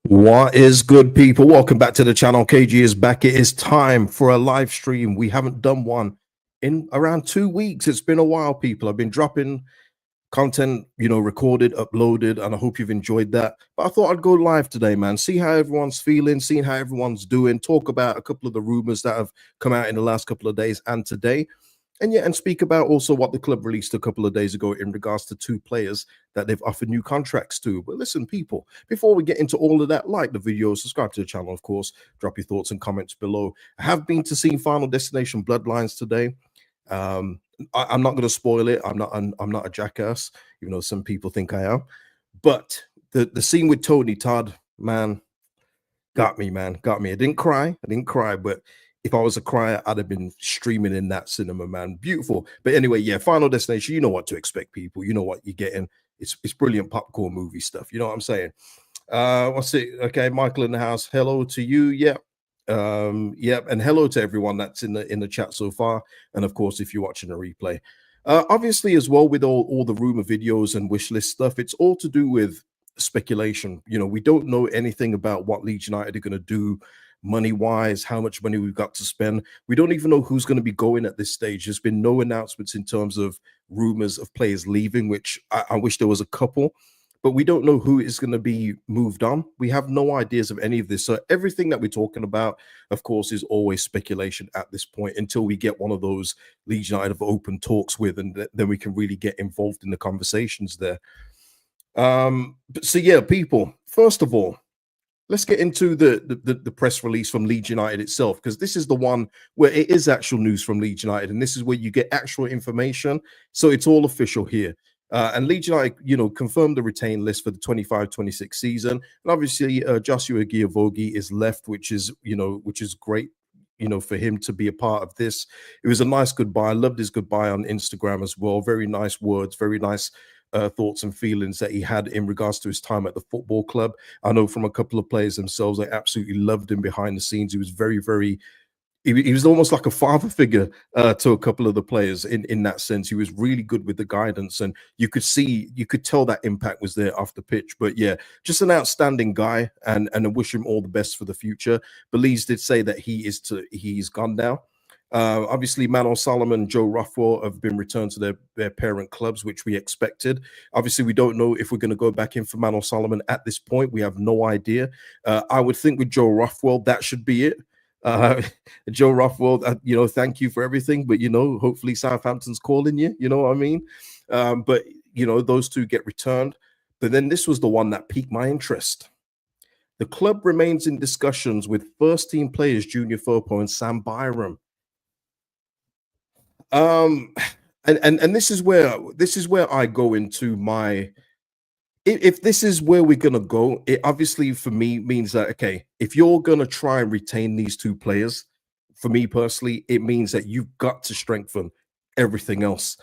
What is good, people? Welcome back to the channel. KG is back. It is time for a live stream. We haven't done one in around 2 weeks. It's been a while, people. I've been dropping content, recorded, uploaded, and I hope you've enjoyed that. But I thought I'd go live today, man. See how everyone's feeling, seeing how everyone's doing, talk about a couple of the rumors that have come out in the last couple of days and today. And speak about also what the club released a couple of days ago in regards to two players that they've offered new contracts to. But listen, people, before we get into all of that, like the video, subscribe to the channel, of course, drop your thoughts and comments below. I have been to see Final Destination Bloodlines today. I'm not going to spoil it. I'm not a jackass, even though some people think I am. But the scene with Tony Todd, man, got me. I didn't cry, but if I was a crier, I'd have been streaming in that cinema, man. Beautiful. But anyway, yeah, Final Destination, you know what to expect, people. You know what you're getting. It's brilliant popcorn movie stuff. You know what I'm saying? What's it? Okay, Michael in the house. Hello to you. Yep. Yep. And hello to everyone that's in the chat so far. And of course, if you're watching a replay. Obviously, as well, with all the rumor videos and wish list stuff, it's all to do with speculation. We don't know anything about what Leeds United are going to do money-wise, how much money we've got to spend. We don't even know who's going to be going at this stage. There's been no announcements in terms of rumors of players leaving, which I wish there was a couple, but we don't know who is going to be moved on. We have no ideas of any of this. So everything that we're talking about, of course, is always speculation at this point until we get one of those Leeds United of open talks with, and then we can really get involved in the conversations there. So yeah, people, first of all, let's get into the press release from Leeds United itself, because this is the one where it is actual news from Leeds United, and this is where you get actual information. So it's all official here. And Leeds United, confirmed the retained list for the 25-26 season. And obviously, Joshua Giavogi is left, which is great, for him to be a part of this. It was a nice goodbye. I loved his goodbye on Instagram as well. Very nice words, very nice thoughts and feelings that he had in regards to his time at the football club. I know from a couple of players themselves, they absolutely loved him behind the scenes. He was he was almost like a father figure to a couple of the players in that sense. He was really good with the guidance, and you could tell that impact was there off the pitch. But yeah, just an outstanding guy, and I wish him all the best for the future. But Leeds did say that he's gone now. Obviously, Manuel Solomon and Joe Rothwell have been returned to their parent clubs, which we expected. Obviously, we don't know if we're going to go back in for Manuel Solomon at this point. We have no idea. I would think with Joe Rothwell, that should be it. Joe Rothwell, thank you for everything, but hopefully Southampton's calling you, you know what I mean? But those two get returned. But then this was the one that piqued my interest. The club remains in discussions with first team players Junior Firpo and Sam Byram. And this is where I go into my, if this is where we're gonna go, it obviously for me means that, okay, if you're gonna try and retain these two players, for me personally, it means that you've got to strengthen everything else.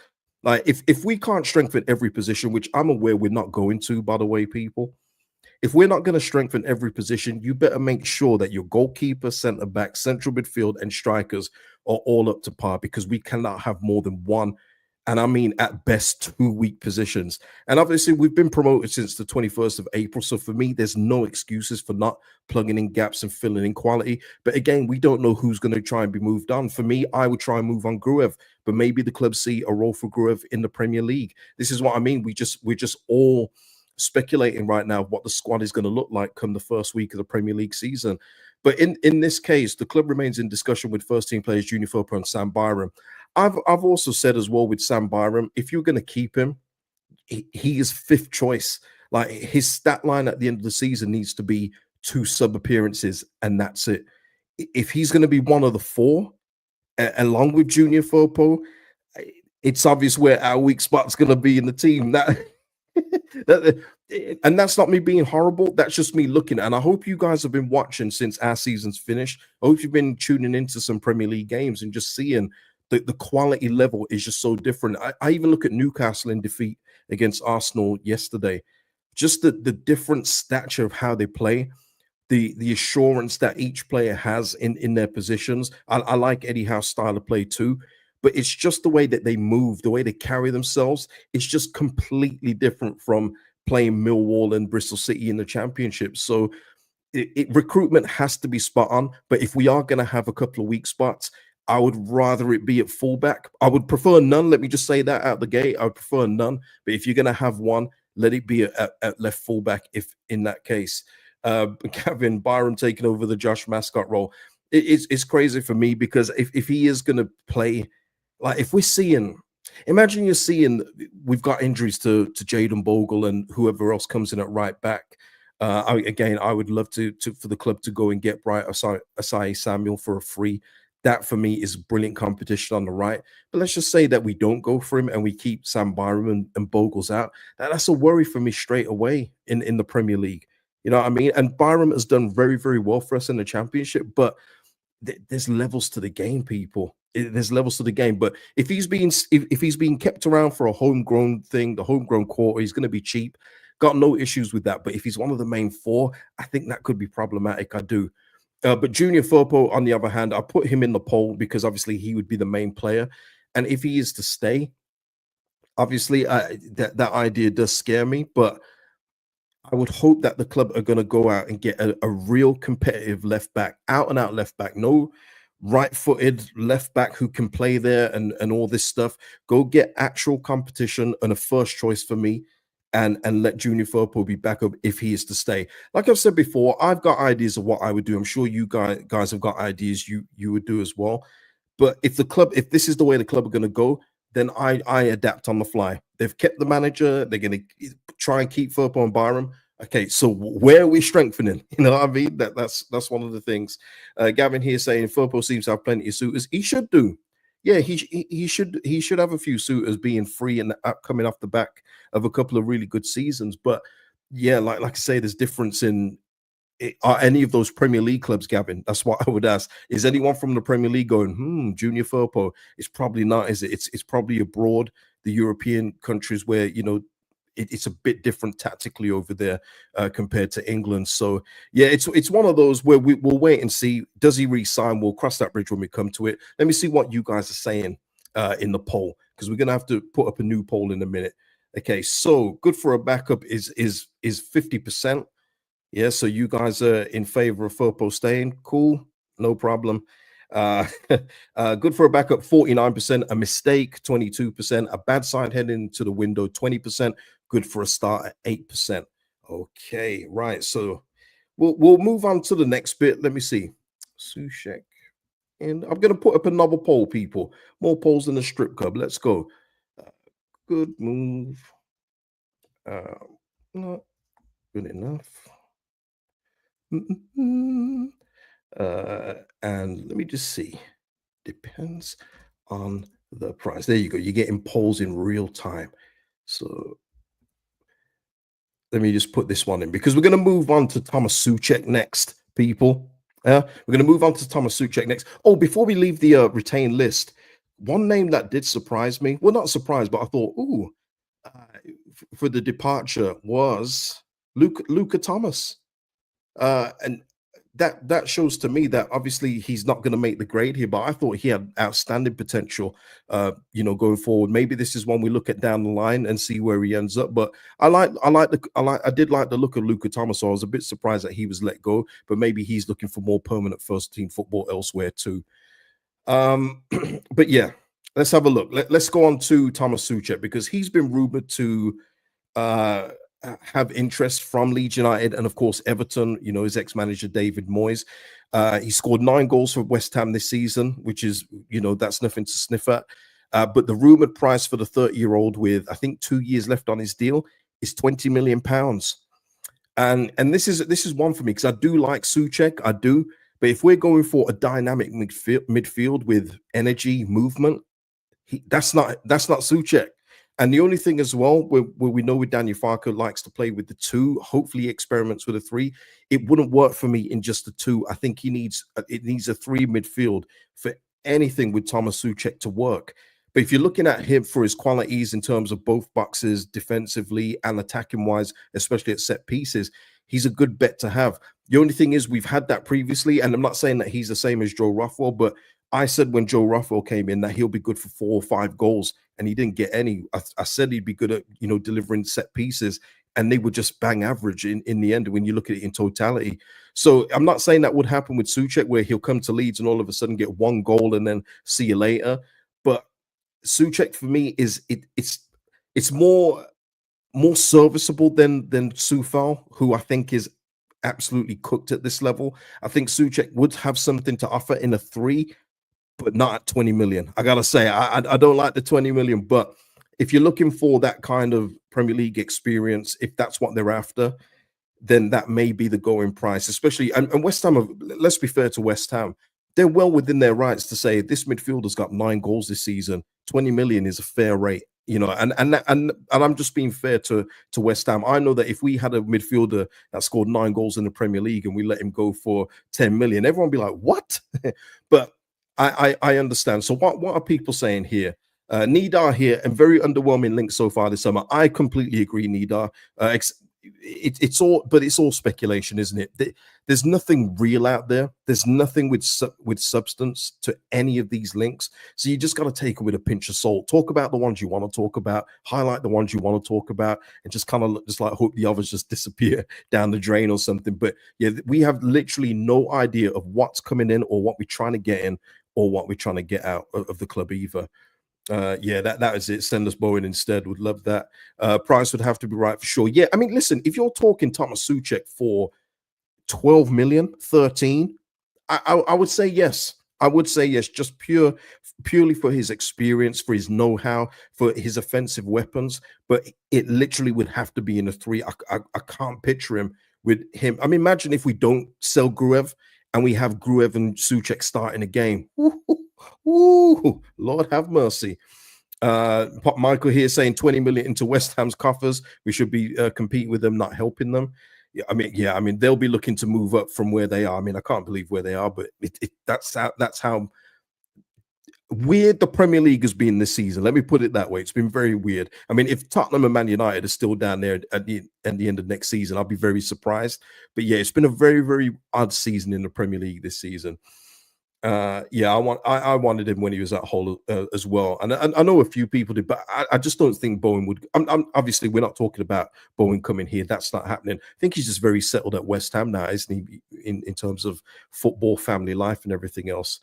Like if we can't strengthen every position, which I'm aware we're not going to, by the way, people. If we're not going to strengthen every position, you better make sure that your goalkeeper, centre back, central midfield, and strikers are all up to par, because we cannot have more than one, and I mean at best 2 weak positions. And obviously, we've been promoted since the 21st of April. So for me, there's no excuses for not plugging in gaps and filling in quality. But again, we don't know who's going to try and be moved on. For me, I would try and move on Gruev, but maybe the club see a role for Gruev in the Premier League. This is what I mean. We're just all speculating right now what the squad is going to look like come the first week of the Premier League season. But in this case, the club remains in discussion with first team players Junior Firpo and Sam Byram. I've also said as well with Sam Byram, if you're going to keep him, he is fifth choice. Like, his stat line at the end of the season needs to be 2 sub appearances, and that's it. If he's going to be one of the 4, along with Junior Firpo, it's obvious where our weak spot's going to be in the team. And that's not me being horrible. That's just me looking. And I hope you guys have been watching since our season's finished. I hope you've been tuning into some Premier League games and just seeing the quality level is just so different. I even look at Newcastle in defeat against Arsenal yesterday. Just the different stature of how they play, the assurance that each player has in their positions. I like Eddie Howe's style of play too. But it's just the way that they move, the way they carry themselves. It's just completely different from playing Millwall and Bristol City in the Championship. So recruitment has to be spot on. But if we are going to have a couple of weak spots, I would rather it be at fullback. I would prefer none. Let me just say that out the gate. I would prefer none. But if you're going to have one, let it be at left fullback. If in that case, Gavin Byram taking over the Josh Mascot role, it's crazy for me, because if he is going to play, like if we're seeing, imagine you're seeing we've got injuries to Jaden Bogle and whoever else comes in at right back. I would love to for the club to go and get Bright Asai Samuel for a free. That for me is brilliant competition on the right. But let's just say that we don't go for him and we keep Sam Byram and Bogles out. That's a worry for me straight away in the Premier League. You know what I mean? And Byram has done very, very well for us in the Championship, but there's levels to the game, people. There's levels to the game. But if he's being kept around for a homegrown thing, the homegrown quarter, he's going to be cheap. Got no issues with that. But if he's one of the main four, I think that could be problematic. I do. But Junior Firpo, on the other hand, I put him in the poll because obviously he would be the main player. And if he is to stay, obviously that idea does scare me. But I would hope that the club are going to go out and get a real competitive left back, out and out left back, no right-footed left back who can play there and all this stuff. Go get actual competition and a first choice for me. And let Junior Firpo be back up if he is to stay. Like I've said before, I've got ideas of what I would do. I'm sure you guys have got ideas you would do as well. But if this is the way the club are going to go, then I adapt on the fly. They've kept the manager. They're going to try and keep Firpo and Byram. Okay, so where are we strengthening? You know what I mean? That's one of the things. Gavin here saying Firpo seems to have plenty of suitors. He should do. Yeah, he should have a few suitors being free and coming off the back of a couple of really good seasons. But yeah, like I say, there's difference in are any of those Premier League clubs, Gavin? That's what I would ask. Is anyone from the Premier League going, Junior Firpo? It's probably not, is it? It's probably abroad, the European countries where, you know, it's a bit different tactically over there compared to England. So yeah, it's one of those where we'll wait and see. Does he re-sign? We'll cross that bridge when we come to it. Let me see what you guys are saying in the poll, because we're gonna have to put up a new poll in a minute. Okay, so good for a backup is 50%. Yeah, so you guys are in favor of Firpo staying. Cool, no problem. Good for a backup, 49%. A mistake, 22%. A bad side heading to the window, 20%. Good for a start at 8%. Okay, right. So we'll move on to the next bit. Let me see. Soucek. And I'm going to put up another poll, people. More polls in the strip club. Let's go. Good move. Not good enough. And let me just see. Depends on the price. There you go. You're getting polls in real time. So let me just put this one in, because we're going to move on to Tomas Soucek next, people. We're going to move on to Tomas Soucek next. Oh, before we leave the retained list, one name that did surprise me. Well, not surprised, but I thought, for the departure was Luca Thomas. And that shows to me that obviously he's not going to make the grade here, but I thought he had outstanding potential, going forward. Maybe this is one we look at down the line and see where he ends up. But I did like the look of Luca Thomas. So I was a bit surprised that he was let go, but maybe he's looking for more permanent first team football elsewhere too. But yeah, let's have a look. Let's go on to Tomas Soucek, because he's been rumored to have interest from Leeds United and of course Everton, his ex-manager David Moyes. He scored 9 goals for West Ham this season, which is, that's nothing to sniff at. But the rumored price for the 30-year-old, with I think 2 years left on his deal, is £20 million. And this is one for me, because I do like Soucek, I do. But if we're going for a dynamic midfield with energy, movement, that's not Soucek. And the only thing as well, where we know with Daniel Farke likes to play with the 2, hopefully experiments with a 3. It wouldn't work for me in just the 2. I think it needs a 3 midfield for anything with Tomas Soucek to work. But if you're looking at him for his qualities in terms of both boxes, defensively and attacking wise, especially at set pieces, he's a good bet to have. The only thing is, we've had that previously, and I'm not saying that he's the same as Joe Rothwell, but I said when Joe Rothwell came in that he'll be good for 4 or 5 goals, and he didn't get any. I said he'd be good at delivering set pieces, and they were just bang average in the end when you look at it in totality. So I'm not saying that would happen with Souček, where he'll come to Leeds and all of a sudden get one goal and then see you later. But Souček for me it's more serviceable than Soufal, who I think is absolutely cooked at this level. I think Souček would have something to offer in a 3, but not at 20 million. I gotta say, I don't like the 20 million, but if you're looking for that kind of Premier League experience, if that's what they're after, then that may be the going price. Especially, and West Ham, let's be fair to West Ham, they're well within their rights to say this midfielder's got 9 goals this season. 20 million is a fair rate, you know. And I'm just being fair to West Ham. I know that if we had a midfielder that scored 9 goals in the Premier League and we let him go for 10 million, everyone would be like, what? But I understand. So what are people saying here? Nidar here, and very underwhelming link so far this summer. I completely agree, Nidar. It's all speculation, isn't it? There's nothing real out there. There's nothing with substance to any of these links. So you just got to take it with a pinch of salt. Talk about the ones you want to talk about, highlight the ones you want to talk about, and just kind of just like hope the others just disappear down the drain or something. But yeah, we have literally no idea of what's coming in or what we're trying to get in or what we're trying to get out of the club either. Yeah, that is it. Send us Bowen instead. Would love that. Price would have to be right for sure. Yeah, I mean, listen, if you're talking Tomas Soucek for 12 million, 13, I would say yes. I would say yes, just purely for his experience, for his know-how, for his offensive weapons. But it literally would have to be in a 3. I can't picture him with him. I mean, imagine if we don't sell Gruev and we have Gruev and Soucek starting a game. Ooh, Lord have mercy. Pop Michael here saying 20 million into West Ham's coffers. We should be competing with them, not helping them. Yeah, I mean, they'll be looking to move up from where they are. I mean, I can't believe where they are, but that's how weird the Premier League has been this season. Let me put it that way. It's been very weird. I mean, if Tottenham and Man United are still down there at the end of next season, I'll be very surprised. But yeah, it's been a very, very odd season in the Premier League this season. Yeah, I wanted him when he was at Hull as well, and I know a few people did, but I just don't think Bowen would. I'm obviously we're not talking about Bowen coming here. That's not happening. I think he's just very settled at West Ham now, isn't he? In terms of football, family life, and everything else.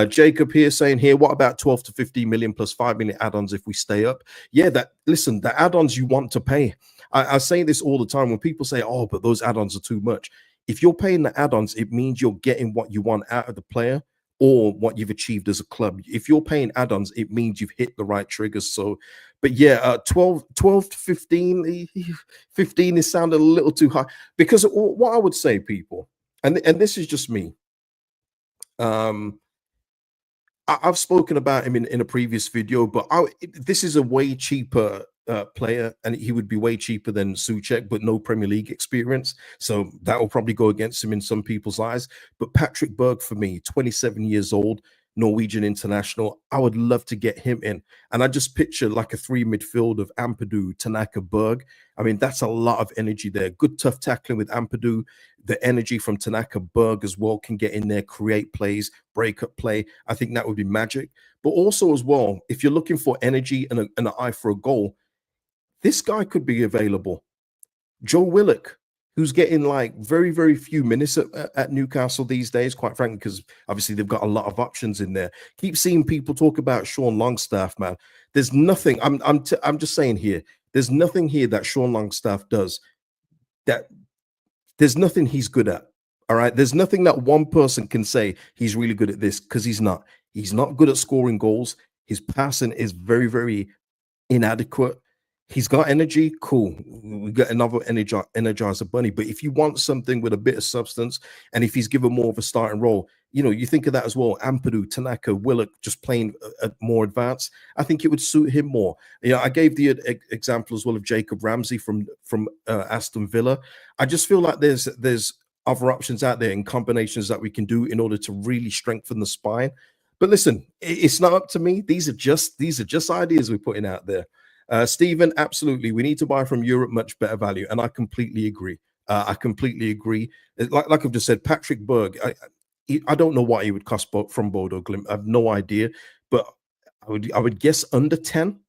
Jacob here saying here, what about 12 to 15 million plus 5 million add-ons if we stay up? Yeah, listen, the add-ons you want to pay. I say this all the time when people say, oh, but those add-ons are too much. If you're paying the add-ons, it means you're getting what you want out of the player or what you've achieved as a club. If you're paying add-ons, it means you've hit the right triggers. So, but yeah, 12 to 15, 15 is sounding a little too high. Because what I would say, people, and this is just me, I've spoken about him in a previous video, but this is a way cheaper player, and he would be way cheaper than Soucek, but no Premier League experience. So that will probably go against him in some people's eyes. But Patrick Berg, for me, 27 years old, Norwegian international, I would love to get him in. And I just picture like a 3 midfield of Ampadu, Tanaka, Berg. I mean, that's a lot of energy there. Good tough tackling with Ampadu. The energy from Tanaka, Berg as well can get in there, create plays, break up play. I think that would be magic. But also as well, if you're looking for energy and an eye for a goal, this guy could be available. Joe Willock, who's getting like very, very few minutes at Newcastle these days, quite frankly, because obviously they've got a lot of options in there. Keep seeing people talk about Sean Longstaff, man. There's nothing, I'm just saying here, there's nothing here that Sean Longstaff does that there's nothing he's good at. All right. There's nothing that one person can say he's really good at this, because he's not. He's not good at scoring goals. His passing is very, very inadequate. He's got energy, cool. We got another energizer bunny. But if you want something with a bit of substance, and if he's given more of a starting role, you know, you think of that as well. Ampadu, Tanaka, Willock, just playing more advanced. I think it would suit him more. You know, I gave the example as well of Jacob Ramsey from Aston Villa. I just feel like there's other options out there and combinations that we can do in order to really strengthen the spine. But listen, it's not up to me. These are just ideas we're putting out there. Stephen, absolutely. We need to buy from Europe, much better value. And I completely agree. I completely agree. Like I've just said, Patrick Berg, I don't know what he would cost from Bodo Glimt. I have no idea. But I would guess under 10,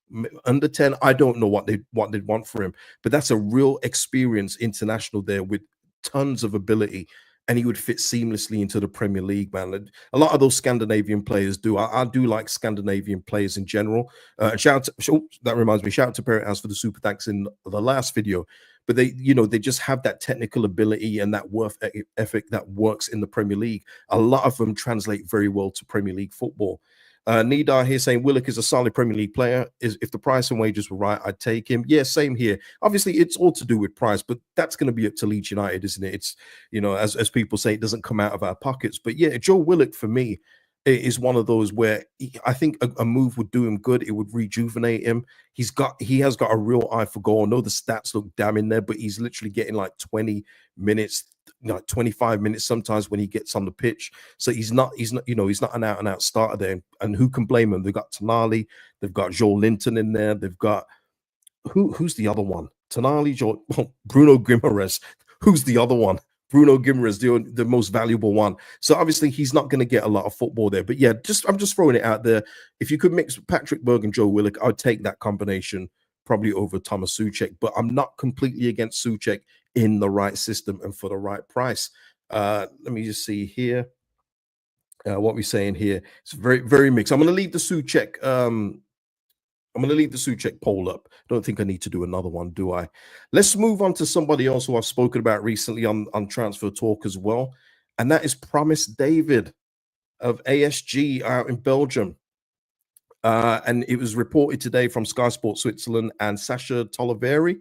under 10. I don't know what they'd want for him, but that's a real experienced international there with tons of ability, and he would fit seamlessly into the Premier League, man. A lot of those Scandinavian players do. I do like Scandinavian players in general. That reminds me, shout out to Parrot House for the super thanks in the last video. But they, they just have that technical ability and that work ethic that works in the Premier League. A lot of them translate very well to Premier League football. Nidar here saying Willock is a solid Premier League player. If the price and wages were right, I'd take him. Yeah, same here. Obviously, it's all to do with price, but that's going to be up to Leeds United, isn't it? It's, as people say, it doesn't come out of our pockets. But yeah, Joe Willock for me is one of those where I think a move would do him good. It would rejuvenate him. He has got a real eye for goal. I know the stats look damn in there, but he's literally getting like 20 minutes, 25 minutes sometimes when he gets on the pitch. So he's not an out and out starter there. And who can blame him? They've got Tonali, they've got Joel Linton in there, they've got who's the other one? Tonali, Bruno Guimaraes. Who's the other one? Bruno Guimaraes, the most valuable one. So obviously he's not going to get a lot of football there. But yeah, I'm just throwing it out there. If you could mix Patrick Berg and Joe Willock, I'd take that combination probably over Tomas Soucek. But I'm not completely against Soucek in the right system and for the right price. Let me just see here. What we're saying here. It's very, very mixed. I'm going to leave the Soucek. I'm going to leave the Soucek poll up. Don't think I need to do another one, do I? Let's move on to somebody else who I've spoken about recently on Transfer Talk as well. And that is Promise David of ASG out in Belgium. And it was reported today from Sky Sports Switzerland and Sasha Tolaveri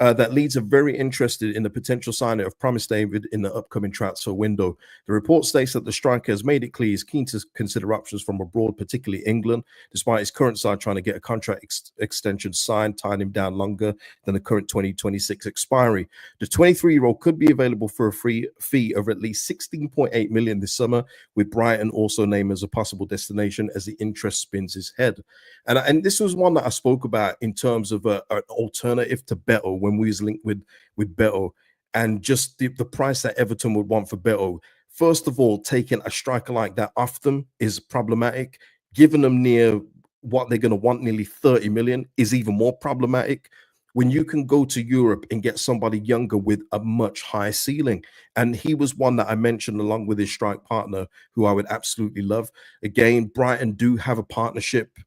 that Leeds are very interested in the potential signing of Promise David in the upcoming transfer window. The report states that the striker has made it clear he's keen to consider options from abroad, particularly England, despite his current side trying to get a contract extension signed, tying him down longer than the current 2026 expiry. The 23-year-old could be available for a free fee of at least 16.8 million this summer, with Brighton also named as a possible destination as the interest spins his head. And this was one that I spoke about in terms of an alternative to Beto when we was linked with Beto, and just the price that Everton would want for Beto. First of all, taking a striker like that off them is problematic. Giving them near what they're going to want, nearly 30 million, is even more problematic. When you can go to Europe and get somebody younger with a much higher ceiling. And he was one that I mentioned along with his strike partner, who I would absolutely love. Again, Brighton do have a partnership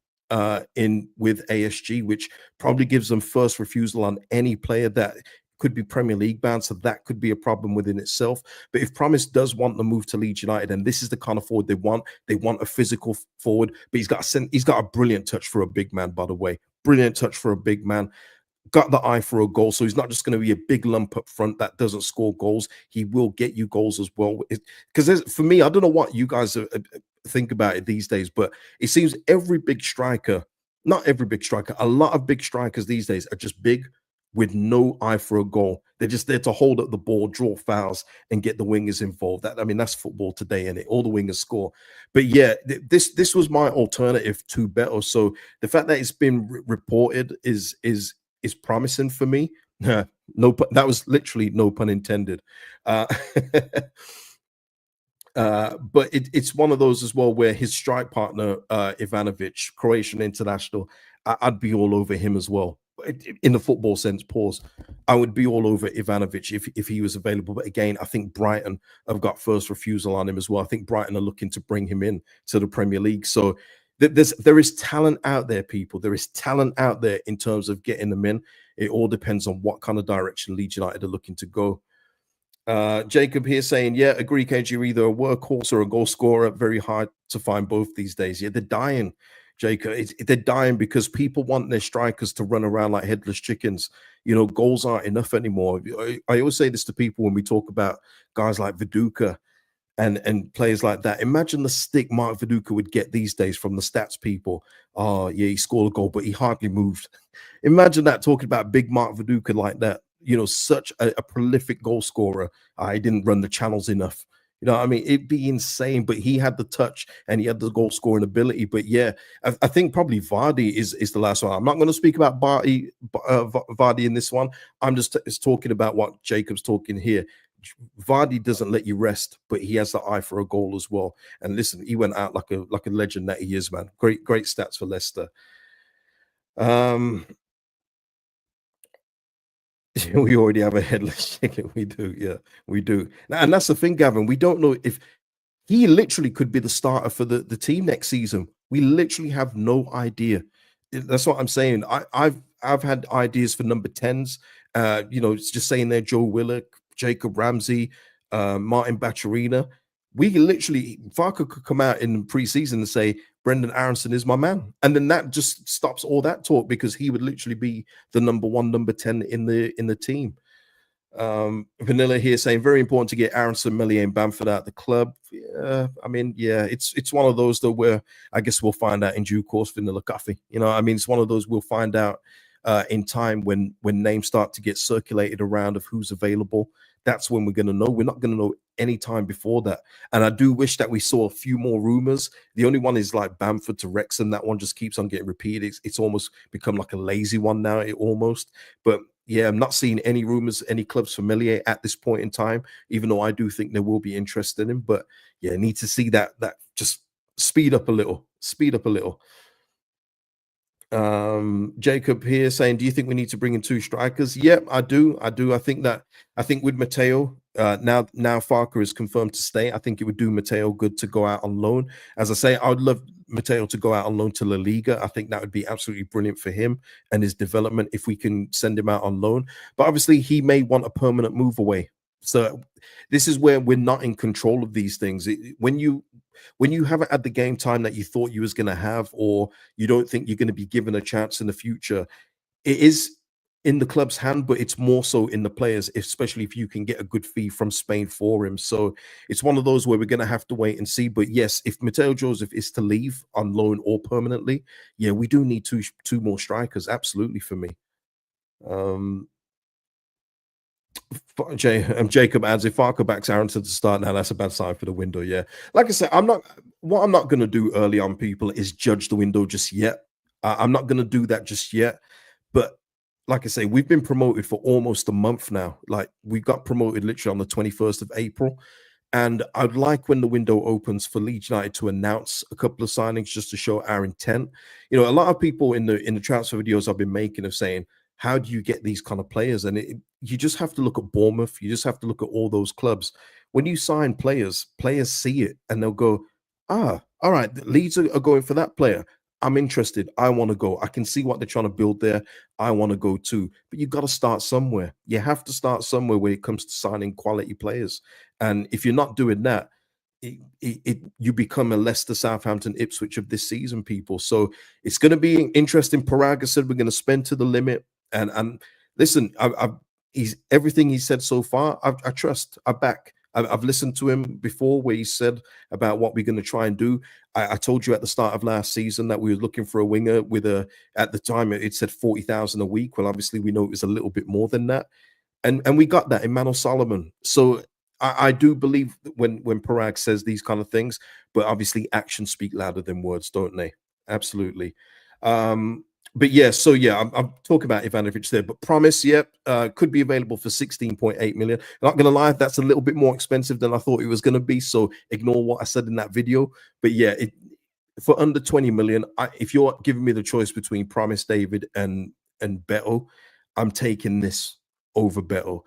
with ASG, which probably gives them first refusal on any player that could be Premier League bound, so that could be a problem within itself. But if Promise does want the move to Leeds United, and this is the kind of forward they want a physical forward, but he's got a brilliant touch for a big man, by the way. Brilliant touch for a big man. Got the eye for a goal, so he's not just going to be a big lump up front that doesn't score goals. He will get you goals as well. Because for me, I don't know what you guys think about it these days, but it seems every big striker, not every big striker, a lot of big strikers these days are just big with no eye for a goal. They're just there to hold up the ball, draw fouls, and get the wingers involved. That's football today, innit? All the wingers score. But yeah, this was my alternative to Beto. So the fact that it's been reported is promising for me. That was literally no pun intended. But it's one of those as well where his strike partner, Ivanovic, Croatian international, I'd be all over him as well. In the football sense, I would be all over Ivanovic if he was available. But again, I think Brighton have got first refusal on him as well. I think Brighton are looking to bring him in to the Premier League. So there is talent out there, people. There is talent out there in terms of getting them in. It all depends on what kind of direction Leeds United are looking to go. Jacob here saying, yeah, agree, KG, you're either a workhorse or a goal scorer. Very hard to find both these days. Yeah, they're dying, Jacob. They're dying because people want their strikers to run around like headless chickens. Goals aren't enough anymore. I always say this to people when we talk about guys like Viduka and players like that. Imagine the stick Mark Viduka would get these days from the stats people. Oh, yeah, he scored a goal, but he hardly moved. Imagine that, talking about big Mark Viduka like that. Such a prolific goal scorer. I didn't run the channels enough. It'd be insane. But he had the touch and he had the goal scoring ability. But yeah, I think probably Vardy is the last one. I'm not going to speak about Vardy in this one. I'm just talking about what Jacob's talking here. Vardy doesn't let you rest, but he has the eye for a goal as well. And listen, he went out like a legend that he is, man. Great stats for Leicester. Um, we already have a headless chicken. We do, yeah, we do. And that's the thing, Gavin. We don't know if he literally could be the starter for the team next season. We literally have no idea. That's what I'm saying. I've had ideas for number 10s. It's just saying there Joe Willock, Jacob Ramsey, Martin Bacharina. We literally Farker could come out in preseason and say Brendan Aronson is my man, and then that just stops all that talk because he would literally be the number 1, number 10 in the team. Vanilla here saying very important to get Aronson, Meslier, and Bamford out the club. Yeah, I mean, yeah, it's one of those though where I guess we'll find out in due course. Vanilla Coffee, I mean, it's one of those we'll find out in time when names start to get circulated around of who's available. That's when we're going to know. We're not going to know any time before that. And I do wish that we saw a few more rumors. The only one is like Bamford to Wrexham. That one just keeps on getting repeated. It's almost become like a lazy one now. But yeah, I'm not seeing any rumors, any clubs familiar at this point in time, even though I do think there will be interest in him. But yeah, need to see that just speed up a little. Jacob here saying, do you think we need to bring in 2 strikers? Yep, I do. I think with Mateo, now Farker is confirmed to stay. I think it would do Mateo good to go out on loan. As I say, I would love Mateo to go out on loan to La Liga. I think that would be absolutely brilliant for him and his development if we can send him out on loan. But obviously, he may want a permanent move away. So this is where we're not in control of these things. When you haven't had the game time that you thought you was going to have, or you don't think you're going to be given a chance in the future, it is in the club's hand, but it's more so in the players, especially if you can get a good fee from Spain for him. So it's one of those where we're going to have to wait and see. But yes, if Mateo Joseph is to leave on loan or permanently, yeah, we do need two more strikers. Absolutely, for me. Jacob adds, if Farker backs Aronson to start now, that's a bad sign for the window. Yeah, like I said, I'm not going to do early on, people, is judge the window just yet. I'm not going to do that just yet. But like I say, we've been promoted for almost a month now. Like, we got promoted literally on the 21st of April. And I'd like, when the window opens, for Leeds United to announce a couple of signings just to show our intent. A lot of people in the transfer videos I've been making of saying, how do you get these kind of players? And you just have to look at Bournemouth. You just have to look at all those clubs. When you sign players see it and they'll go, all right, the Leeds are going for that player. I'm interested. I want to go. I can see what they're trying to build there. I want to go too. But you've got to start somewhere. You have to start somewhere when it comes to signing quality players. And if you're not doing that, you become a Leicester, Southampton, Ipswich of this season, people. So it's going to be interesting. Paraga said we're going to spend to the limit. And listen, he's everything he said so far. I trust. I back. I've listened to him before where he said about what we're going to try and do. I told you at the start of last season that we were looking for a winger with at the time it said 40,000 a week. Well, obviously we know it was a little bit more than that. And we got that in Manuel Solomon. So I do believe when Parag says these kind of things, but obviously actions speak louder than words, don't they? Absolutely. But yeah, so yeah, I'm talking about Ivanovic there, but Promise, could be available for 16.8 million. I'm not gonna lie, that's a little bit more expensive than I thought it was gonna be. So ignore what I said in that video. But yeah, for under 20 million, if you're giving me the choice between Promise David and Beto, I'm taking this over Beto.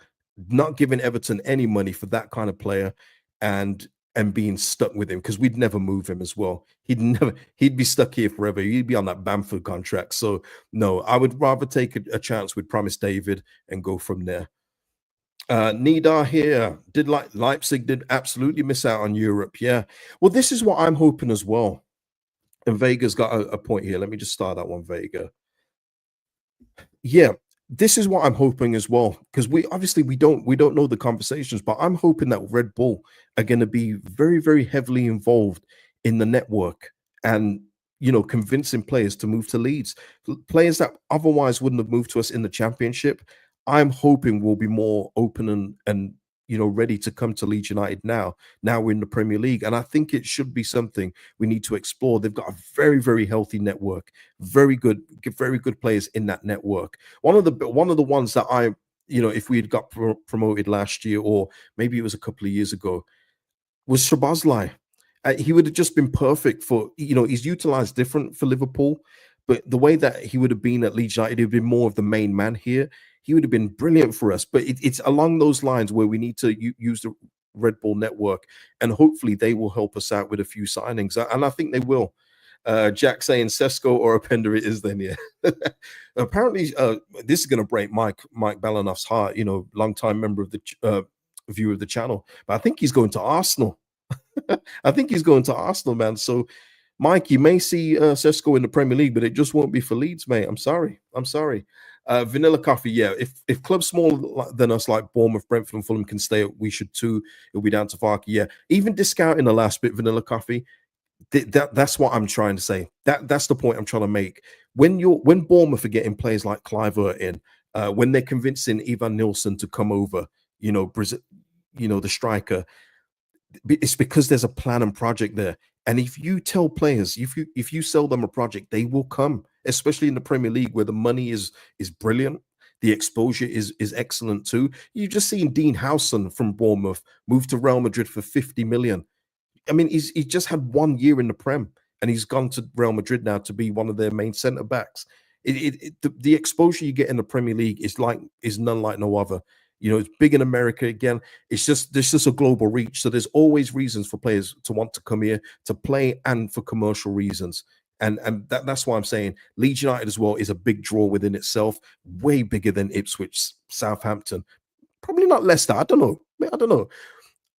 Not giving Everton any money for that kind of player, and being stuck with him, because we'd never move him as well. He'd be stuck here forever. He'd be on that Bamford contract. So no, I would rather take a chance with Promise David and go from there. Nidar here, did Leipzig did absolutely miss out on Europe. Yeah. Well, this is what I'm hoping as well. And Vega's got a point here. Let me just start that one, Vega. Yeah, this is what I'm hoping as well, because we don't know the conversations, but I'm hoping that Red Bull are going to be very, very heavily involved in the network and convincing players to move to Leeds, players that otherwise wouldn't have moved to us in the Championship. I'm hoping we'll be more open and ready to come to Leeds United now. Now we're in the Premier League, and I think it should be something we need to explore. They've got a very, very healthy network, very good players in that network. One of the ones that if we had got promoted last year, or maybe it was a couple of years ago, was Szoboszlai. He would have just been perfect for, he's utilized different for Liverpool, But the way that he would have been at Leeds United, he'd been more of the main man here. He would have been brilliant for us. But it's along those lines where we need to use the Red Bull network, and hopefully they will help us out with a few signings. And I think they will. Jack saying Sesko or Openda it is then, yeah. Apparently, this is going to break Mike Balanoff's heart, longtime member of the viewer of the channel. But I think he's going to Arsenal. I think he's going to Arsenal, man. So, Mike, you may see Sesko in the Premier League, but it just won't be for Leeds, mate. I'm sorry. Vanilla Coffee, yeah. If clubs smaller than us, like Bournemouth, Brentford, and Fulham, can stay, we should too. It'll be down to Farke, yeah. Even discounting the last bit, Vanilla Coffee. That's what I'm trying to say. That's the point I'm trying to make. When Bournemouth are getting players like Clivert in, when they're convincing Ivan Nilsson to come over, Brazil, the striker, it's because there's a plan and project there. And if you tell players, if you sell them a project, they will come, especially in the Premier League where the money is brilliant. The exposure is excellent too. You've just seen Dean Howson from Bournemouth move to Real Madrid for 50 million. I mean, he's just had 1 year in the Prem, and he's gone to Real Madrid now to be one of their main centre backs. The exposure you get in the Premier League is none like no other. It's big in America again. There's just a global reach. So there's always reasons for players to want to come here to play, and for commercial reasons. And that's why I'm saying Leeds United as well is a big draw within itself, way bigger than Ipswich, Southampton, probably not Leicester. I don't know.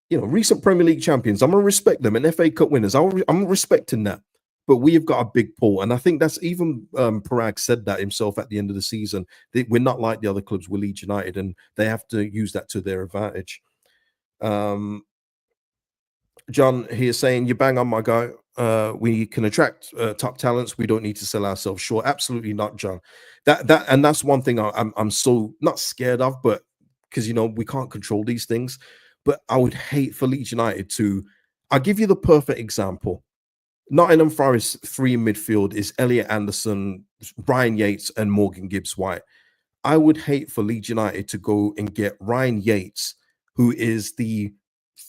Recent Premier League champions, I'm going to respect them, and FA Cup winners, I'm respecting that. But we have got a big pull, and I think that's even Parag said that himself at the end of the season. We're not like the other clubs with Leeds United, and they have to use that to their advantage. John here saying, you bang on, my guy. We can attract top talents. We don't need to sell ourselves short. Absolutely not, John. And that's one thing I'm so not scared of, but because we can't control these things. But I would hate for Leeds United to. I'll give you the perfect example. Nottingham Forest 3 in midfield is Elliot Anderson, Ryan Yates, and Morgan Gibbs-White. I would hate for Leeds United to go and get Ryan Yates, who is the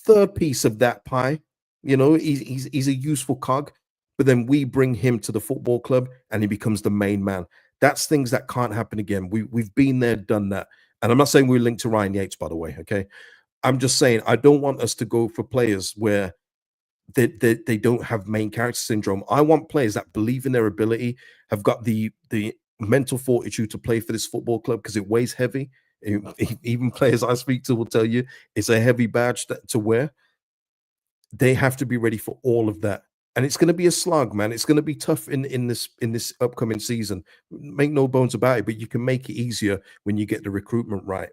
third piece of that pie. He's a useful cog, but then we bring him to the football club and he becomes the main man. That's things that can't happen again. We've been there, done that. And I'm not saying we're linked to Ryan Yates, by the way, okay? I'm just saying I don't want us to go for players where they don't have main character syndrome. I want players that believe in their ability, have got the mental fortitude to play for this football club, because it weighs heavy. Even players I speak to will tell you it's a heavy badge to wear. They have to be ready for all of that. And it's going to be a slog, man. It's going to be tough in this upcoming season. Make no bones about it, but you can make it easier when you get the recruitment right.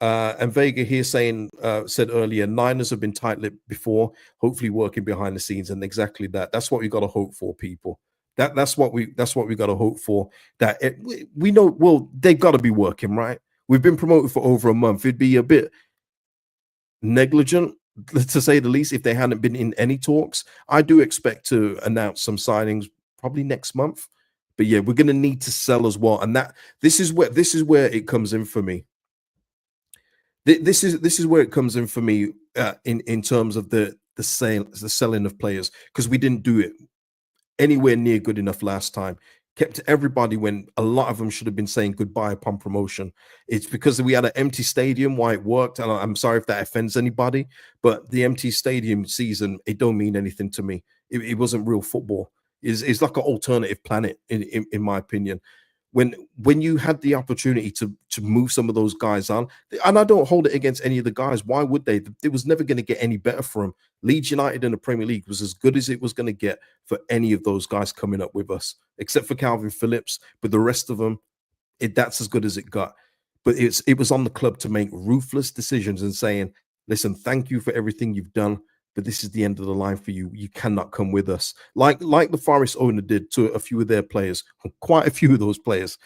And Vega here said earlier, Niners have been tight-lipped before, hopefully working behind the scenes, and exactly that. That's what we got to hope for, people. That's what we got to hope for. We know, well, they've got to be working, right? We've been promoted for over a month. It'd be a bit negligent, to say the least, if they hadn't been in any talks. I do expect to announce some signings probably next month. But yeah, we're going to need to sell as well, and this is where it comes in for me. This is where it comes in for me in terms of the selling of players, because we didn't do it anywhere near good enough last time. Kept everybody when a lot of them should have been saying goodbye upon promotion. It's because we had an empty stadium why it worked, and I'm sorry if that offends anybody, but the empty stadium season, it don't mean anything to me. It wasn't real football. It's like an alternative planet in my opinion. When you had the opportunity to move some of those guys on, and I don't hold it against any of the guys, why would they? It was never going to get any better for them. Leeds United in the Premier League was as good as it was going to get for any of those guys coming up with us, except for Calvin Phillips. But the rest of them, that's as good as it got. But it was on the club to make ruthless decisions and saying, listen, thank you for everything you've done, but this is the end of the line for you. You cannot come with us. Like the Forest owner did to a few of their players, quite a few of those players.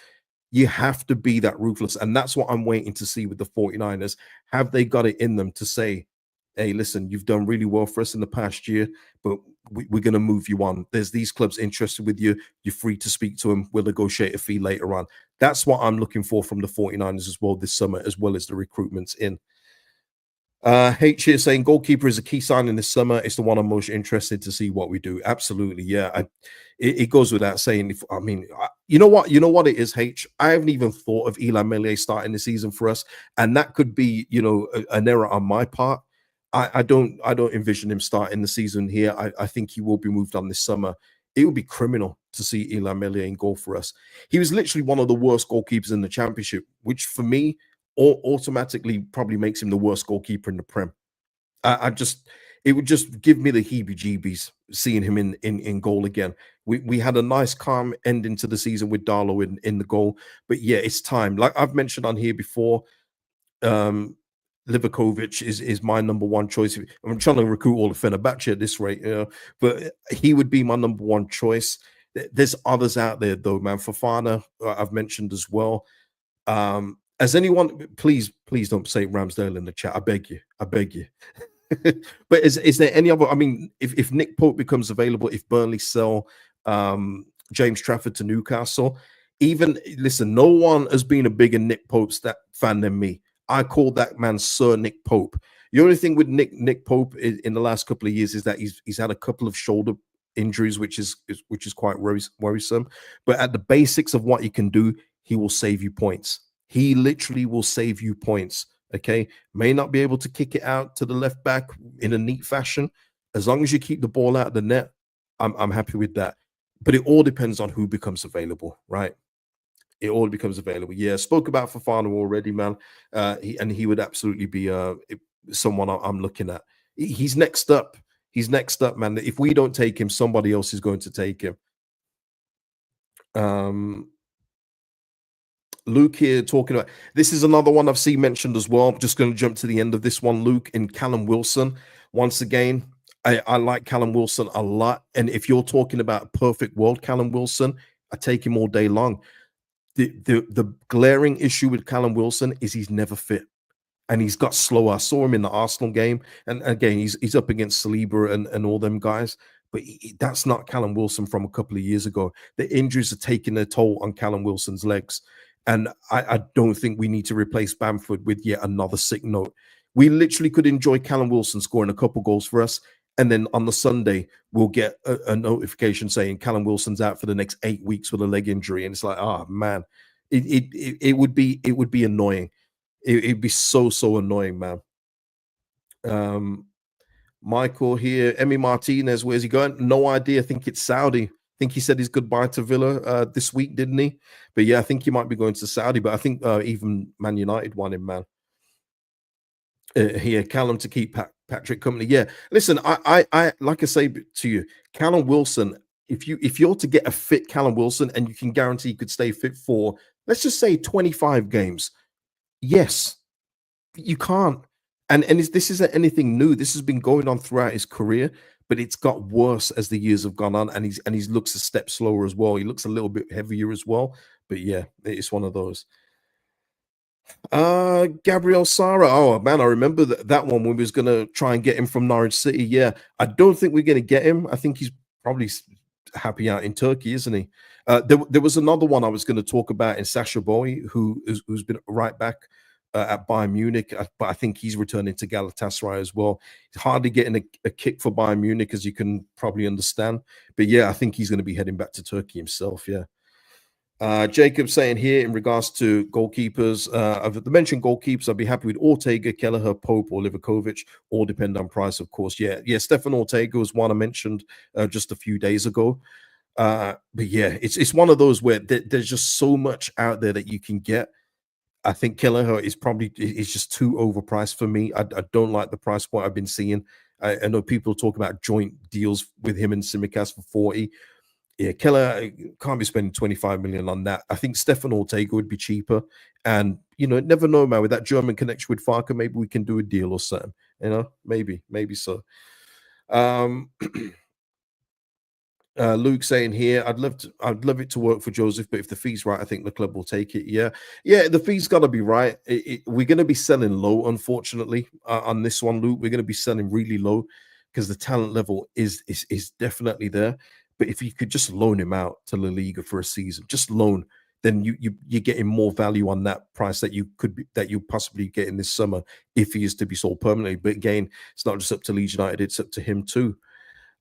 You have to be that ruthless. And that's what I'm waiting to see with the 49ers. Have they got it in them to say, hey, listen, you've done really well for us in the past year, but we're going to move you on. There's these clubs interested with you. You're free to speak to them. We'll negotiate a fee later on. That's what I'm looking for from the 49ers as well this summer, as well as the recruitments in. H here saying goalkeeper is a key signing this summer. It's the one I'm most interested to see what we do. Absolutely, yeah. It goes without saying. You know what it is, H. I haven't even thought of Eli Melier starting the season for us, and that could be, an error on my part. I don't envision him starting the season here. I think he will be moved on this summer. It would be criminal to see Eli Melier in goal for us. He was literally one of the worst goalkeepers in the championship, which for me automatically probably makes him the worst goalkeeper in the Prem. It would just give me the heebie-jeebies seeing him in goal again. We had a nice calm ending to the season with Darlow in the goal, but yeah, it's time. Like I've mentioned on here before, Livakovic is my number one choice. I'm trying to recruit all the Fenerbahce at this rate, but he would be my number one choice. There's others out there though, man. Fofana, I've mentioned as well. As anyone, please don't say Ramsdale in the chat. I beg you. But is there any other? I mean, if Nick Pope becomes available, if Burnley sell James Trafford to Newcastle, even listen, no one has been a bigger Nick Pope fan than me. I call that man Sir Nick Pope. The only thing with Nick Pope in the last couple of years is that he's had a couple of shoulder injuries, which is quite worrisome. But at the basics of what he can do, he will save you points. He literally will save you points. Okay, may not be able to kick it out to the left back in a neat fashion. As long as you keep the ball out of the net, I'm happy with that. But it all depends on who becomes available, right? It all becomes available. Yeah, spoke about Fofana already, man. He would absolutely be someone I'm looking at. He's next up. He's next up, man. If we don't take him, somebody else is going to take him. Luke here talking about this is another one I've seen mentioned as well. I'm just going to jump to the end of this one, Luke, in Callum Wilson. Once again, I like Callum Wilson a lot. And if you're talking about perfect world, Callum Wilson, I take him all day long. The glaring issue with Callum Wilson is he's never fit. And he's got slower. I saw him in the Arsenal game. And again, he's up against Saliba and all them guys. But that's not Callum Wilson from a couple of years ago. The injuries are taking a toll on Callum Wilson's legs. And I don't think we need to replace Bamford with yet another sick note. We literally could enjoy Callum Wilson scoring a couple goals for us. And then on the Sunday, we'll get a notification saying Callum Wilson's out for the next 8 weeks with a leg injury. And it's like, oh, man, it would be annoying. It'd be so annoying, man. Michael here, Emi Martinez, where's he going? No idea. I think it's Saudi. I think he said his goodbye to Villa this week, didn't he? But yeah, I think he might be going to Saudi. But I think even Man United want him, man. Here, Callum to keep Patrick company. Yeah, listen, I like I say to you, Callum Wilson. If you're to get a fit Callum Wilson, and you can guarantee he could stay fit for, let's just say 25 games. Yes, you can't. And this isn't anything new. This has been going on throughout his career, but it's got worse as the years have gone on, and he looks a step slower as well. He looks a little bit heavier as well. But yeah, it's one of those. Gabriel Sara. Oh man, I remember that one when we was gonna try and get him from Norwich City. Yeah, I don't think we're gonna get him. I think he's probably happy out in Turkey, isn't he? There was another one I was going to talk about in Sasha Boy, who's been right back at Bayern Munich, but I think he's returning to Galatasaray as well. He's hardly getting a kick for Bayern Munich, as you can probably understand. But yeah, I think he's going to be heading back to Turkey himself. Yeah. Jacob saying here in regards to goalkeepers, of the mentioned goalkeepers, I'd be happy with Ortega, Kelleher, Pope, or Livakovic. All depend on price, of course. Yeah, Stefan Ortega was one I mentioned just a few days ago. But yeah, it's one of those where there's just so much out there that you can get. I think Kelleher is just too overpriced for me. I don't like the price point I've been seeing. I know people talk about joint deals with him and Tsimikas for 40. Yeah, Keller can't be spending 25 million on that. I think Stefan Ortega would be cheaper. And, never know, man, with that German connection with Farke, maybe we can do a deal or something. Maybe so. Luke saying here, I'd love it to work for Joseph, but if the fee's right, I think the club will take it. Yeah, the fee's got to be right. We're going to be selling low, unfortunately, on this one, Luke. We're going to be selling really low because the talent level is definitely there. But if you could just loan him out to La Liga for a season, just loan. then you're getting more value on that price that you possibly get in this summer if he is to be sold permanently. But again, it's not just up to Leeds United, it's up to him too.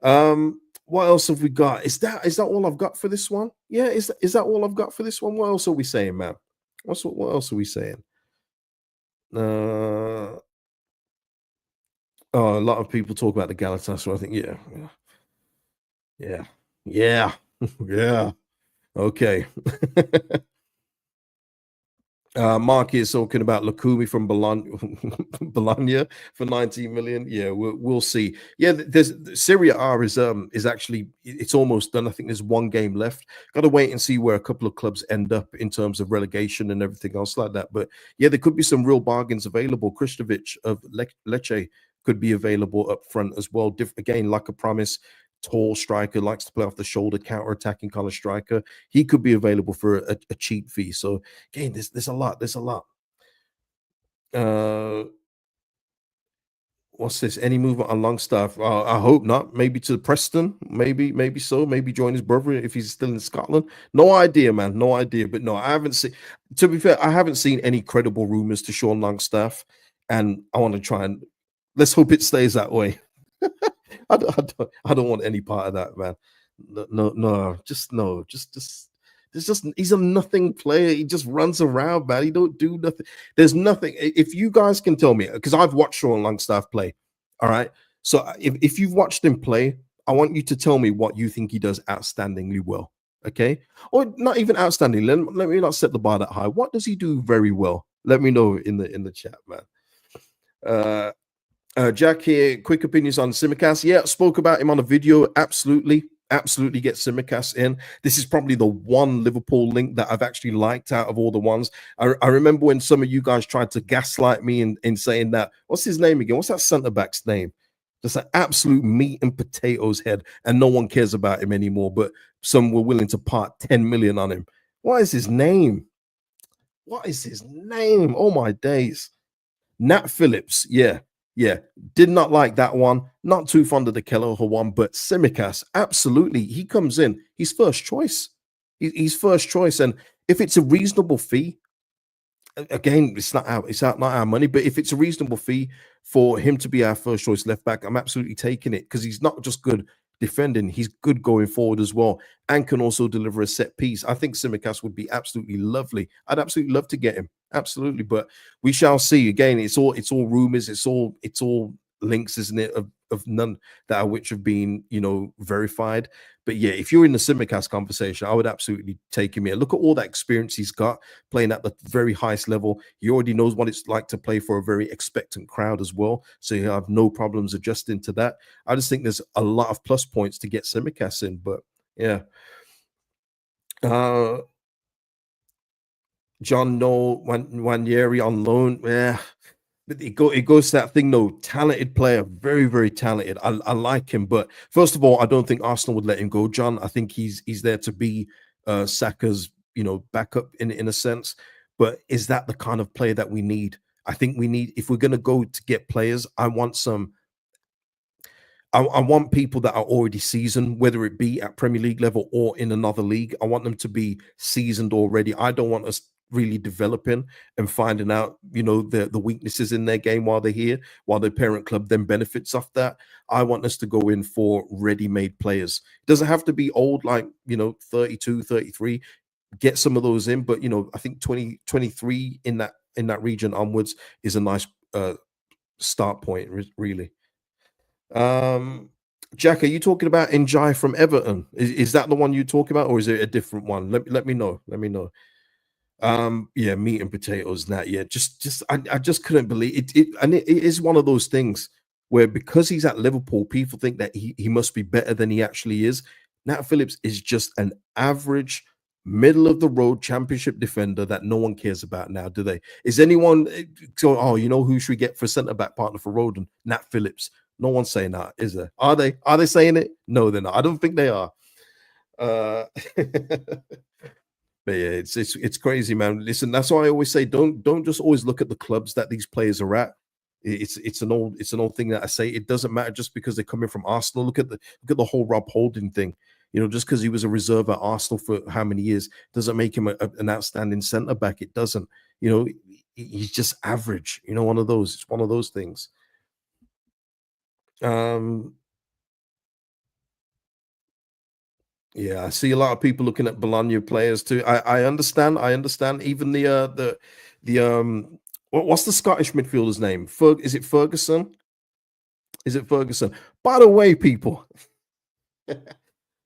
What else have we got? Is that all I've got for this one? Yeah, is that all I've got for this one? What else are we saying, man? What else are we saying? Oh, a lot of people talk about the Galatasaray. I think, yeah. Okay. Mark is talking about Lukumi from Bologna for 19 million. Yeah, we'll see. Yeah, there's Serie A is actually, it's almost done. I think there's one game left. Got to wait and see where a couple of clubs end up in terms of relegation and everything else like that. But yeah, there could be some real bargains available. Kristovic of Lecce could be available up front as well. Again, like a Promise, tall striker, likes to play off the shoulder, counter-attacking kind of striker. He could be available for a cheap fee. So again, there's a lot. What's this? Any movement on Longstaff? I hope not. Maybe to Preston. Maybe so. Maybe join his brother if he's still in Scotland. No idea, man. No idea. But no, I haven't seen. To be fair, I haven't seen any credible rumors to Sean Longstaff, and I want to try and let's hope it stays that way. I don't want any part of that, man. No. He's a nothing player. He just runs around, man. He don't do nothing. There's nothing. If you guys can tell me, because I've watched Sean Longstaff play, all right. So if you've watched him play, I want you to tell me what you think he does outstandingly well, okay? Or not even outstanding. Let me not set the bar that high. What does he do very well? Let me know in the chat, man. Jack here, quick opinions on Tsimikas. Yeah, spoke about him on a video. Absolutely get Tsimikas in. This is probably the one Liverpool link that I've actually liked out of all the ones. I remember when some of you guys tried to gaslight me in saying that, what's his name again? What's that centre-back's name? Just an absolute meat and potatoes head, and no one cares about him anymore, but some were willing to part 10 million on him. What is his name? Oh, my days. Nat Phillips, yeah, did not like that one. Not too fond of the Kelleher one, but Tsimikas, absolutely. He comes in. He's first choice. He's first choice. And if it's a reasonable fee, again, it's not our money, but if it's a reasonable fee for him to be our first choice left back, I'm absolutely taking it because he's not just good defending, he's good going forward as well, and can also deliver a set piece. I think Tsimikas would be absolutely lovely. I'd absolutely love to get him, absolutely, but we shall see. Again, it's all rumors, it's all links, isn't it, of none that which have been verified. But yeah, if you're in the Tsimikas conversation, I would absolutely take him here. Look at all that experience he's got playing at the very highest level. He already knows what it's like to play for a very expectant crowd as well, so you have no problems adjusting to that. I just think there's a lot of plus points to get Tsimikas in. But yeah, John Noel Wanyeri on loan, yeah. But it goes to that thing, though. Talented player, very, very talented. I like him, but first of all, I don't think Arsenal would let him go, John. I think he's there to be Saka's, backup in a sense. But is that the kind of player that we need? I think we need, if we're going to go to get players, I want people that are already seasoned, whether it be at Premier League level or in another league. I want them to be seasoned already. I don't want us really developing and finding out, the weaknesses in their game while they're here, while their parent club then benefits off that. I want us to go in for ready-made players. It doesn't have to be old, like, 32, 33. Get some of those in, but, I think 20, 23 in that region onwards is a nice start point, really. Jack, are you talking about Njai from Everton? Is that the one you talk about, or is it a different one? Let me know. Yeah, meat and potatoes. That, yeah, I just couldn't believe it. And it is one of those things where, because he's at Liverpool, people think that he must be better than he actually is. Nat Phillips is just an average, middle of the road championship defender that no one cares about now, do they? Is anyone going, oh, who should we get for centre back partner for Roden? Nat Phillips. No one's saying that, is there? Are they saying it? No, they're not. I don't think they are. But yeah, it's crazy, man. Listen, that's why I always say, don't just always look at the clubs that these players are at. It's an old thing that I say. It doesn't matter just because they're coming from Arsenal. Look at the whole Rob Holding thing. You know, just because he was a reserve at Arsenal for how many years doesn't make him an outstanding centre back. It doesn't. You know, he's just average. You know, one of those. It's one of those things. Yeah, I see a lot of people looking at Bologna players too. I understand. I understand. Even what's the Scottish midfielder's name? Is it Ferguson? Is it Ferguson? By the way, people,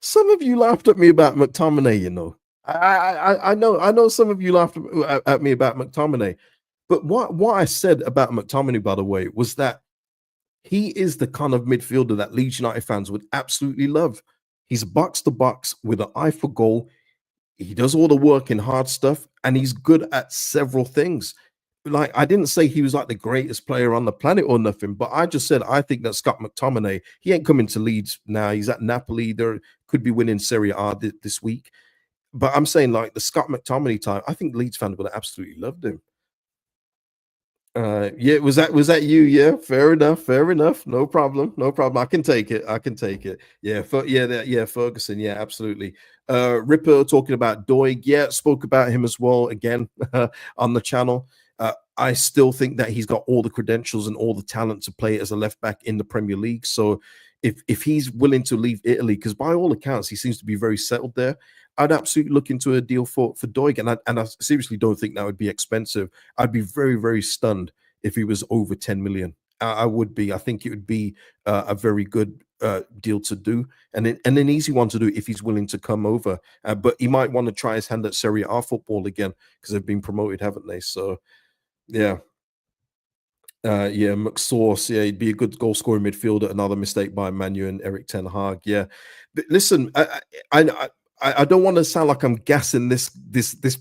some of you laughed at me about McTominay. You know, I know some of you laughed at me about McTominay, but what I said about McTominay, by the way, was that he is the kind of midfielder that Leeds United fans would absolutely love. He's box to box with an eye for goal. He does all the work in hard stuff, and he's good at several things. Like, I didn't say he was like the greatest player on the planet or nothing, but I just said I think that Scott McTominay, he ain't coming to Leeds now. He's at Napoli. There could be winning Serie A this week. But I'm saying, like, the Scott McTominay time, I think Leeds fans would have absolutely loved him. Yeah, was that you? Yeah, fair enough, fair enough. No problem, no problem. I can take it. I can take it. Yeah, yeah, Ferguson. Yeah, absolutely. Ripper talking about Doig. Yeah, spoke about him as well again on the channel. I still think that he's got all the credentials and all the talent to play as a left back in the Premier League. So if he's willing to leave Italy, because by all accounts he seems to be very settled there, I'd absolutely look into a deal for Doig, and I seriously don't think that would be expensive. I'd be very, very stunned if he was over 10 million. I would be. I think it would be a very good deal to do, and an easy one to do if he's willing to come over. But he might want to try his hand at Serie A football again because they've been promoted, haven't they? So yeah. Yeah, McSauce. Yeah, he'd be a good goal scoring midfielder. Another mistake by Manu and Eric Ten Hag. Yeah, but listen, I don't want to sound like I'm gassing this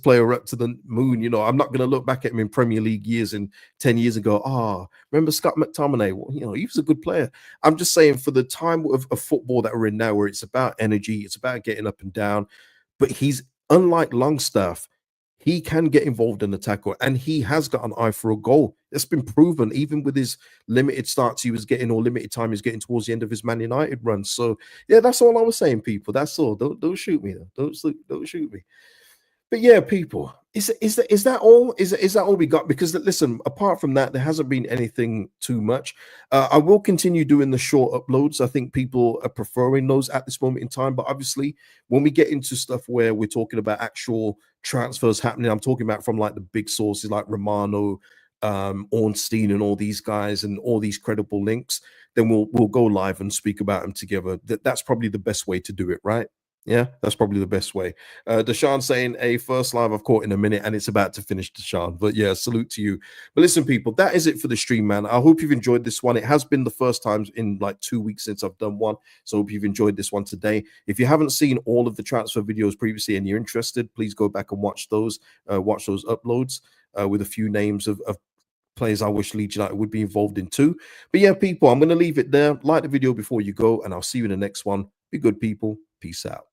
player up to the moon. You know, I'm not going to look back at him in Premier League years and 10 years ago. Remember Scott McTominay? Well, you know, he was a good player. I'm just saying, for the time of football that we're in now, where it's about energy, it's about getting up and down. But he's, unlike Longstaff, he can get involved in the tackle, and he has got an eye for a goal. It's been proven, even with his limited starts he was getting, or limited time he's getting towards the end of his Man United run. So yeah, that's all I was saying, people. That's all. Don't shoot me though. Don't shoot me. But yeah, people, is that all? Is that all we got? Because listen, apart from that, there hasn't been anything too much. I will continue doing the short uploads. I think people are preferring those at this moment in time. But obviously, when we get into stuff where we're talking about actual transfers happening, I'm talking about from like the big sources like Romano, Ornstein, and all these guys, and all these credible links, then we'll go live and speak about them together. That's probably the best way to do it, right? Yeah, that's probably the best way. Deshaun saying a first live I've caught in a minute, and it's about to finish, Deshaun. But yeah, salute to you. But listen, people, that is it for the stream, man. I hope you've enjoyed this one. It has been the first time in like 2 weeks since I've done one. So I hope you've enjoyed this one today. If you haven't seen all of the transfer videos previously and you're interested, please go back and watch those uploads with a few names of players I wish Leeds United would be involved in too. But yeah, people, I'm going to leave it there. Like the video before you go, and I'll see you in the next one. Be good, people. Peace out.